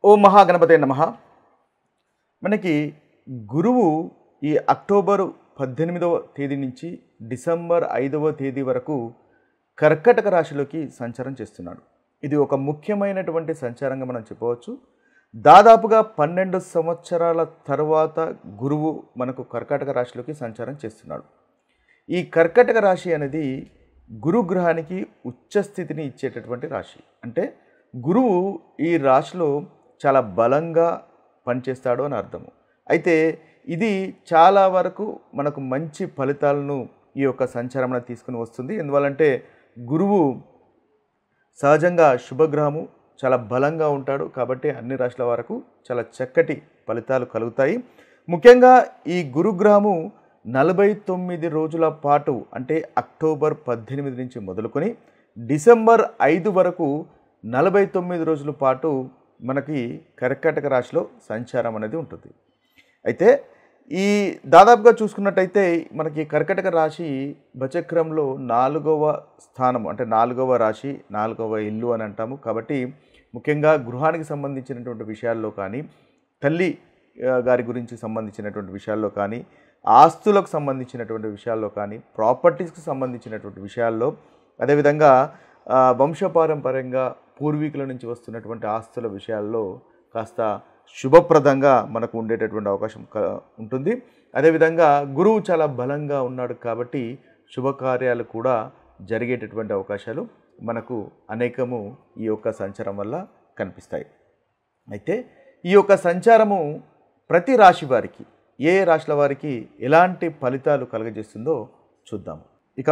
ఓం మహాగణపతే నమః. మనకి గురువు ఈ అక్టోబరు 18వ తేదీ నుంచి డిసెంబర్ 5వ తేదీ వరకు కర్కటక రాశిలోకి సంచారం చేస్తున్నాడు. ఇది ఒక ముఖ్యమైనటువంటి సంచారంగా మనం చెప్పవచ్చు. దాదాపుగా 12 సంవత్సరాల తర్వాత గురువు మనకు కర్కాటక రాశిలోకి సంచారం చేస్తున్నాడు. ఈ కర్కటక రాశి అనేది గురుగ్రహానికి ఉచ్చ స్థితిని ఇచ్చేటటువంటి రాశి. అంటే గురువు ఈ రాశిలో చాలా బలంగా పనిచేస్తాడు అని అర్థము. అయితే ఇది చాలా వరకు మనకు మంచి ఫలితాలను ఈ యొక్క సంచారం తీసుకుని వస్తుంది. ఎందువల్లంటే గురువు సహజంగా శుభగ్రహము, చాలా బలంగా ఉంటాడు. కాబట్టి అన్ని రాశుల వరకు చాలా చక్కటి ఫలితాలు కలుగుతాయి. ముఖ్యంగా ఈ గురుగ్రహము 49 రోజుల పాటు, అంటే అక్టోబర్ 18 నుంచి మొదలుకొని డిసెంబర్ 5 వరకు 49 రోజుల పాటు మనకి కర్కాటక రాశిలో సంచారం అనేది ఉంటుంది. అయితే ఈ దాదాపుగా చూసుకున్నట్టయితే మనకి కర్కాటక రాశి బచక్రంలో 4వ స్థానం, అంటే 4వ రాశి, 4వ ఇల్లు అని అంటాము. కాబట్టి ముఖ్యంగా గృహానికి సంబంధించినటువంటి విషయాల్లో కానీ, తల్లి గారి గురించి సంబంధించినటువంటి విషయాల్లో కానీ, ఆస్తులకు సంబంధించినటువంటి విషయాల్లో కానీ, ప్రాపర్టీస్కి సంబంధించినటువంటి విషయాల్లో, అదేవిధంగా వంశపారంపర్యంగా పూర్వీకుల నుంచి వస్తున్నటువంటి ఆస్తుల విషయాల్లో కాస్త శుభప్రదంగా మనకు ఉండేటటువంటి అవకాశం ఉంటుంది. అదేవిధంగా గురువు చాలా బలంగా ఉన్నాడు కాబట్టి శుభకార్యాలు కూడా జరిగేటటువంటి అవకాశాలు మనకు అనేకము ఈ యొక్క సంచారం వల్ల కనిపిస్తాయి. అయితే ఈ యొక్క సంచారము ప్రతి రాశి వారికి, ఏ రాశుల వారికి ఎలాంటి ఫలితాలు కలుగజేస్తుందో చూద్దాము. ఇక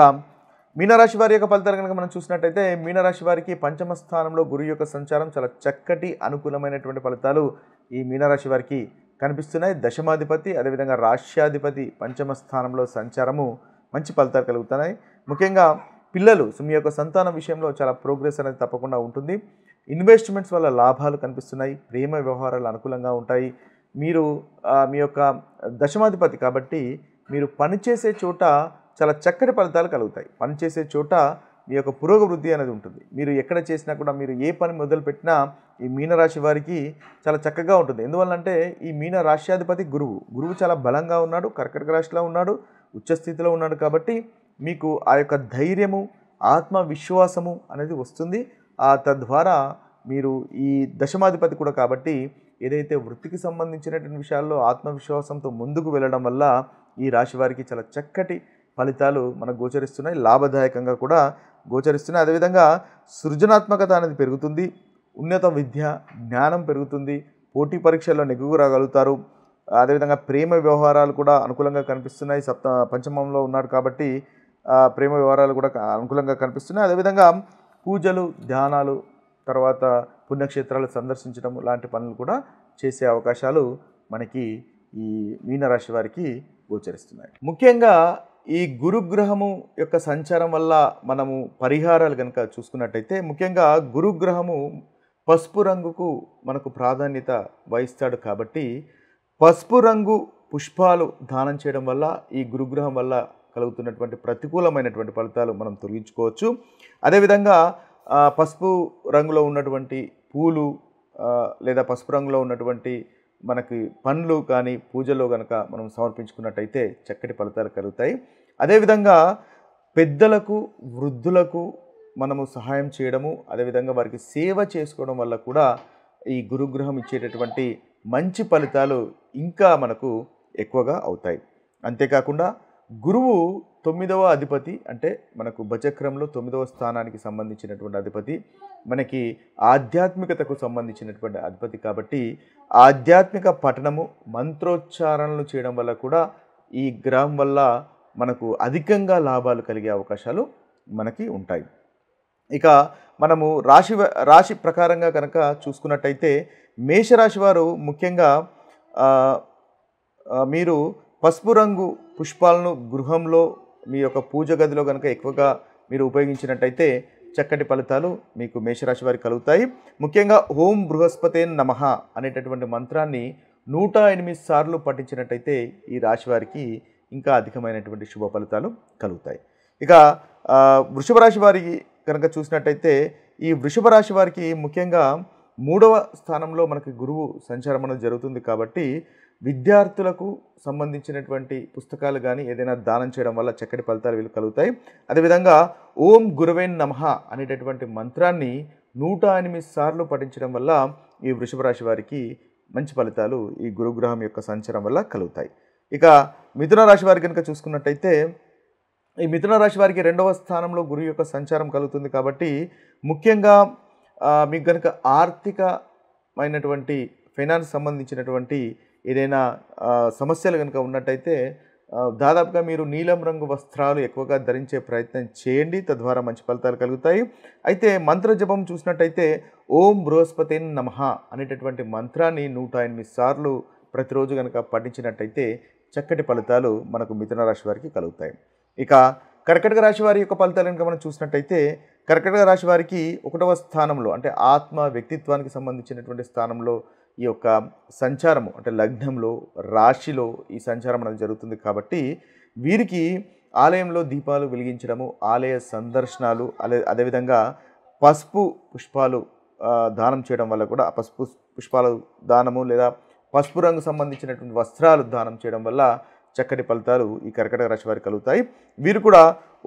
మీనరాశి వారి యొక్క ఫలితాలు కనుక మనం చూసినట్టయితే, మీనరాశి వారికి పంచమ స్థానంలో గురువు యొక్క సంచారం చాలా చక్కటి అనుకూలమైనటువంటి ఫలితాలు ఈ మీనరాశి వారికి కనిపిస్తున్నాయి. దశమాధిపతి, అదేవిధంగా రాష్ట్రాధిపతి పంచమ స్థానంలో సంచారము మంచి ఫలితాలు కలుగుతున్నాయి. ముఖ్యంగా పిల్లలు, మీ యొక్క సంతానం విషయంలో చాలా ప్రోగ్రెస్ అనేది తప్పకుండా ఉంటుంది. ఇన్వెస్ట్మెంట్స్ వల్ల లాభాలు కనిపిస్తున్నాయి. ప్రేమ వ్యవహారాలు అనుకూలంగా ఉంటాయి. మీరు మీ యొక్క దశమాధిపతి కాబట్టి మీరు పనిచేసే చోట చాలా చక్కటి ఫలితాలు కలుగుతాయి. పనిచేసే చోట మీ యొక్క పురోగవృద్ధి అనేది ఉంటుంది. మీరు ఎక్కడ చేసినా కూడా, మీరు ఏ పని మొదలుపెట్టినా ఈ మీనరాశి వారికి చాలా చక్కగా ఉంటుంది. ఎందువల్లంటే ఈ మీన రాశ్యాధిపతి గురువు చాలా బలంగా ఉన్నాడు, కర్కటక రాశిలో ఉన్నాడు, ఉచ్చస్థితిలో ఉన్నాడు. కాబట్టి మీకు ఆ యొక్క ధైర్యము, ఆత్మవిశ్వాసము అనేది వస్తుంది. తద్వారా మీరు ఈ దశమాధిపతి కూడా కాబట్టి ఏదైతే వృత్తికి సంబంధించినటువంటి విషయాల్లో ఆత్మవిశ్వాసంతో ముందుకు వెళ్ళడం వల్ల ఈ రాశి వారికి చాలా చక్కటి ఫలితాలు మనకు గోచరిస్తున్నాయి. లాభదాయకంగా కూడా గోచరిస్తున్నాయి. అదేవిధంగా సృజనాత్మకత అనేది పెరుగుతుంది. ఉన్నత విద్య, జ్ఞానం పెరుగుతుంది. పోటీ పరీక్షల్లో నెగ్గుకు రాగలుగుతారు. అదేవిధంగా ప్రేమ వ్యవహారాలు కూడా అనుకూలంగా కనిపిస్తున్నాయి. పంచమంలో ఉన్నాడు కాబట్టి ప్రేమ వ్యవహారాలు కూడా అనుకూలంగా కనిపిస్తున్నాయి. అదేవిధంగా పూజలు, ధ్యానాలు, తర్వాత పుణ్యక్షేత్రాలు సందర్శించడం లాంటి పనులు కూడా చేసే అవకాశాలు మనకి ఈ మీనరాశి వారికి గోచరిస్తున్నాయి. ముఖ్యంగా ఈ గురుగ్రహము యొక్క సంచారం వల్ల మనము పరిహారాలు కనుక చూసుకున్నట్టయితే, ముఖ్యంగా గురుగ్రహము పసుపు రంగుకు మనకు ప్రాధాన్యత వహిస్తాడు. కాబట్టి పసుపు రంగు పుష్పాలు దానం చేయడం వల్ల ఈ గురుగ్రహం వల్ల కలుగుతున్నటువంటి ప్రతికూలమైనటువంటి ఫలితాలు మనం తొలగించుకోవచ్చు. అదేవిధంగా పసుపు రంగులో ఉన్నటువంటి పూలు లేదా పసుపు రంగులో ఉన్నటువంటి మనకి పండ్లు కానీ పూజలో కనుక మనం సమర్పించుకున్నట్టయితే చక్కటి ఫలితాలు కలుగుతాయి. అదేవిధంగా పెద్దలకు, వృద్ధులకు మనము సహాయం చేయడము, అదేవిధంగా వారికి సేవ చేసుకోవడం వల్ల కూడా ఈ గురుగ్రహం ఇచ్చేటటువంటి మంచి ఫలితాలు ఇంకా మనకు ఎక్కువగా అవుతాయి. అంతేకాకుండా గురువు 9వ అధిపతి, అంటే మనకు బచక్రంలో 9వ స్థానానికి సంబంధించినటువంటి అధిపతి, మనకి ఆధ్యాత్మికతకు సంబంధించినటువంటి అధిపతి. కాబట్టి ఆధ్యాత్మిక పఠనము, మంత్రోచ్చారణలు చేయడం వల్ల కూడా ఈ గ్రహం వల్ల మనకు అధికంగా లాభాలు కలిగే అవకాశాలు మనకి ఉంటాయి. ఇక మనము రాశి ప్రకారంగా కనుక చూసుకున్నట్టయితే, మేషరాశి వారు ముఖ్యంగా మీరు పసుపు రంగు పుష్పాలను గృహంలో మీ యొక్క పూజ గదిలో కనుక ఎక్కువగా మీరు ఉపయోగించినట్టయితే చక్కటి ఫలితాలు మీకు మేషరాశి వారికి కలుగుతాయి. ముఖ్యంగా ఓం బృహస్పతే నమః అనేటటువంటి మంత్రాన్ని 108 సార్లు పఠించినట్టయితే ఈ రాశి వారికి ఇంకా అధికమైనటువంటి శుభ ఫలితాలు కలుగుతాయి. ఇక వృషభ రాశి వారికి కనుక చూసినట్టయితే, ఈ వృషభ రాశి వారికి ముఖ్యంగా 3వ స్థానంలో మనకి గురువు సంచారం అనేది జరుగుతుంది కాబట్టి విద్యార్థులకు సంబంధించినటువంటి పుస్తకాలు కానీ ఏదైనా దానం చేయడం వల్ల చక్కటి ఫలితాలు వీళ్ళు కలుగుతాయి. అదేవిధంగా ఓం గురవే నమః అనేటటువంటి మంత్రాన్ని 108 సార్లు పఠించడం వల్ల ఈ వృషభ రాశి వారికి మంచి ఫలితాలు ఈ గురుగ్రహం యొక్క సంచారం వల్ల కలుగుతాయి. ఇక మిథున రాశి వారి కనుక చూసుకున్నట్టయితే ఈ మిథున రాశి వారికి 2వ స్థానంలో గురువు యొక్క సంచారం కలుగుతుంది కాబట్టి ముఖ్యంగా మీకు కనుక ఆర్థికమైనటువంటి ఫైనాన్స్ సంబంధించినటువంటి ఏదైనా సమస్యలు కనుక ఉన్నట్టయితే దాదాపుగా మీరు నీలం రంగు వస్త్రాలు ఎక్కువగా ధరించే ప్రయత్నం చేయండి. తద్వారా మంచి ఫలితాలు కలుగుతాయి. అయితే మంత్ర జపం చూసినట్టయితే ఓం బృహస్పతే నమః అనేటటువంటి మంత్రాన్ని 108 సార్లు ప్రతిరోజు కనుక పఠించినట్టయితే చక్కటి ఫలితాలు మనకు మిథున రాశి వారికి కలుగుతాయి. ఇక కర్కాటక రాశి వారి యొక్క ఫలితాలు కనుక మనం చూసినట్టయితే కర్కాటక రాశి వారికి 1వ స్థానంలో అంటే ఆత్మ వ్యక్తిత్వానికి సంబంధించినటువంటి స్థానంలో ఈ యొక్క సంచారము అంటే లగ్నంలో రాశిలో ఈ సంచారం అనేది జరుగుతుంది కాబట్టి వీరికి ఆలయంలో దీపాలు వెలిగించడము, ఆలయ సందర్శనాలు, అదేవిధంగా పసుపు పుష్పాలు దానం చేయడం వల్ల కూడా పసుపు పుష్పాలు దానము లేదా పసుపు రంగు సంబంధించినటువంటి వస్త్రాలు దానం చేయడం వల్ల చక్కటి ఫలితాలు ఈ కర్కాటక రాశి వారికి కలుగుతాయి. వీరు కూడా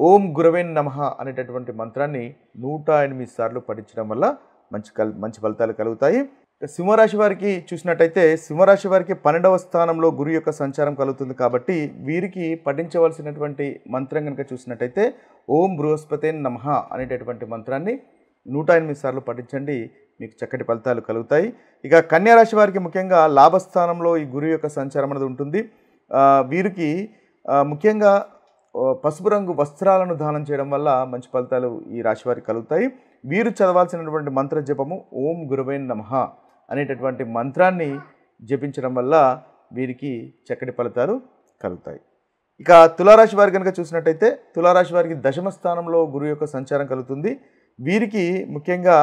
ఓం గురవే నమః అనేటటువంటి మంత్రాన్ని 108 సార్లు పఠించడం వల్ల మంచి ఫలితాలు కలుగుతాయి. సింహరాశి వారికి చూసినట్టయితే సింహరాశి వారికి 12వ స్థానంలో గురువు యొక్క సంచారం కలుగుతుంది కాబట్టి వీరికి పఠించవలసినటువంటి మంత్రం కనుక చూసినట్టయితే ఓం బృహస్పతే నమః అనేటటువంటి మంత్రాన్ని 108 సార్లు పఠించండి. మీకు చక్కటి ఫలితాలు కలుగుతాయి. ఇక కన్యా రాశి వారికి ముఖ్యంగా లాభస్థానంలో ఈ గురువు యొక్క సంచారం అనేది ఉంటుంది. వీరికి ముఖ్యంగా పసుపు రంగు వస్త్రాలను దానం చేయడం వల్ల మంచి ఫలితాలు ఈ రాశి వారికి కలుగుతాయి. వీరు చదవాల్సినటువంటి మంత్ర జపము ఓం గురవే నమః అనేటటువంటి మంత్రాన్ని జపించడం వల్ల వీరికి చక్కటి ఫలితాలు కలుగుతాయి. ఇక తులారాశి వారి కనుక చూసినట్టయితే తులారాశి వారికి 10వ స్థానంలో గురువు యొక్క సంచారం కలుగుతుంది. వీరికి ముఖ్యంగా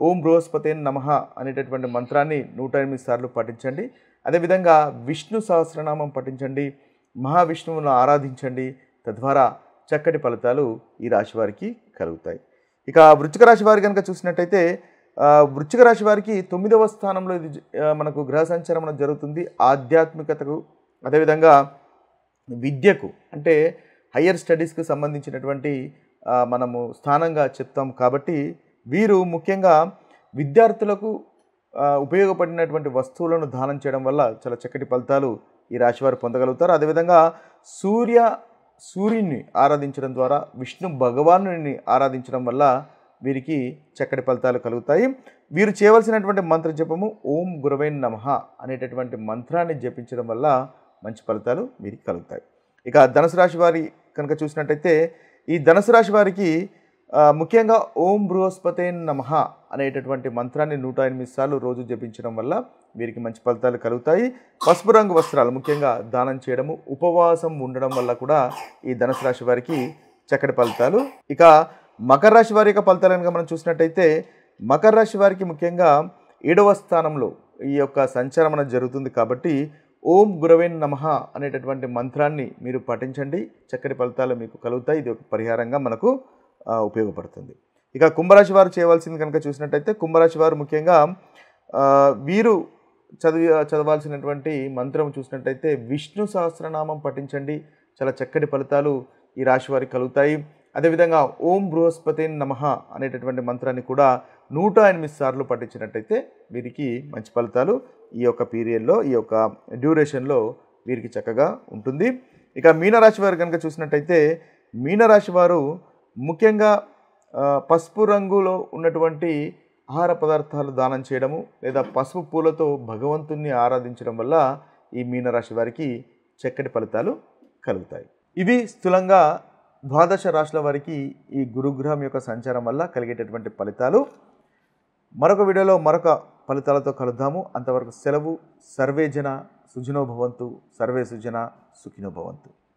ఓం బృహస్పతే నమః అనేటటువంటి మంత్రాన్ని 108 సార్లు పఠించండి. అదేవిధంగా విష్ణు సహస్రనామం పఠించండి, మహావిష్ణువును ఆరాధించండి. తద్వారా చక్కటి ఫలితాలు ఈ రాశి వారికి కలుగుతాయి. ఇక వృశ్చిక రాశి వారి కనుక చూసినట్టయితే వృశ్చిక రాశి వారికి 9వ స్థానంలో ఇది మనకు గ్రహ సంచారం అనేది జరుగుతుంది. ఆధ్యాత్మికతకు అదేవిధంగా విద్యకు అంటే హయ్యర్ స్టడీస్కి సంబంధించినటువంటి మనము స్థానంగా చెప్తాం కాబట్టి వీరు ముఖ్యంగా విద్యార్థులకు ఉపయోగపడినటువంటి వస్తువులను దానం చేయడం వల్ల చాలా చక్కటి ఫలితాలు ఈ రాశివారు పొందగలుగుతారు. అదేవిధంగా సూర్యుని ఆరాధించడం ద్వారా విష్ణు భగవానుని ఆరాధించడం వల్ల వీరికి చక్కటి ఫలితాలు కలుగుతాయి. వీరు చేయవలసినటువంటి మంత్ర జపము ఓం గురవే నమః అనేటటువంటి మంత్రాన్ని జపించడం వల్ల మంచి ఫలితాలు వీరికి కలుగుతాయి. ఇక ధనుసు రాశి వారి కనుక చూసినట్టయితే ఈ ధనుసు రాశి వారికి ముఖ్యంగా ఓం బృహస్పతే నమః అనేటటువంటి మంత్రాన్ని 108 సార్లు రోజు జపించడం వల్ల వీరికి మంచి ఫలితాలు కలుగుతాయి. పసుపు రంగు వస్త్రాలు ముఖ్యంగా దానం చేయడము, ఉపవాసం ఉండడం వల్ల కూడా ఈ ధనుసు రాశి వారికి చక్కటి ఫలితాలు. ఇక మకర రాశి వారి యొక్క ఫలితాలు కనుక మనం చూసినట్టయితే మకర రాశి వారికి ముఖ్యంగా 7వ స్థానంలో ఈ యొక్క సంచారం అనేది జరుగుతుంది కాబట్టి ఓం గురవే నమః అనేటటువంటి మంత్రాన్ని మీరు పఠించండి. చక్కటి ఫలితాలు మీకు కలుగుతాయి. ఇది ఒక పరిహారంగా మనకు ఉపయోగపడుతుంది. ఇక కుంభరాశి వారు చేయవలసింది కనుక చూసినట్టయితే కుంభరాశి వారు ముఖ్యంగా వీరు చదవాల్సినటువంటి మంత్రం చూసినట్టయితే విష్ణు సహస్రనామం పఠించండి. చాలా చక్కటి ఫలితాలు ఈ రాశి వారికి కలుగుతాయి. అదేవిధంగా ఓం బృహస్పతే నమః అనేటటువంటి మంత్రాన్ని కూడా 108 సార్లు పఠించినట్టయితే వీరికి మంచి ఫలితాలు ఈ యొక్క పీరియడ్లో ఈ యొక్క డ్యూరేషన్లో వీరికి చక్కగా ఉంటుంది. ఇక మీనరాశి వారు కనుక చూసినట్టయితే మీనరాశి వారు ముఖ్యంగా పసుపు రంగులో ఉన్నటువంటి ఆహార పదార్థాలు దానం చేయడము లేదా పసుపు పూలతో భగవంతుణ్ణి ఆరాధించడం వల్ల ఈ మీనరాశి వారికి చక్కటి ఫలితాలు కలుగుతాయి. ఇవి స్థూలంగా ద్వాదశ రాశుల వారికి ఈ గురుగ్రహం యొక్క సంచారం వల్ల కలిగేటటువంటి ఫలితాలు. మరొక వీడియోలో మరొక ఫలితాలతో కలుద్దాము. అంతవరకు సెలవు. సర్వే జన సుఖినో భవంతు. సర్వే సుజన సుఖినో భవంతు.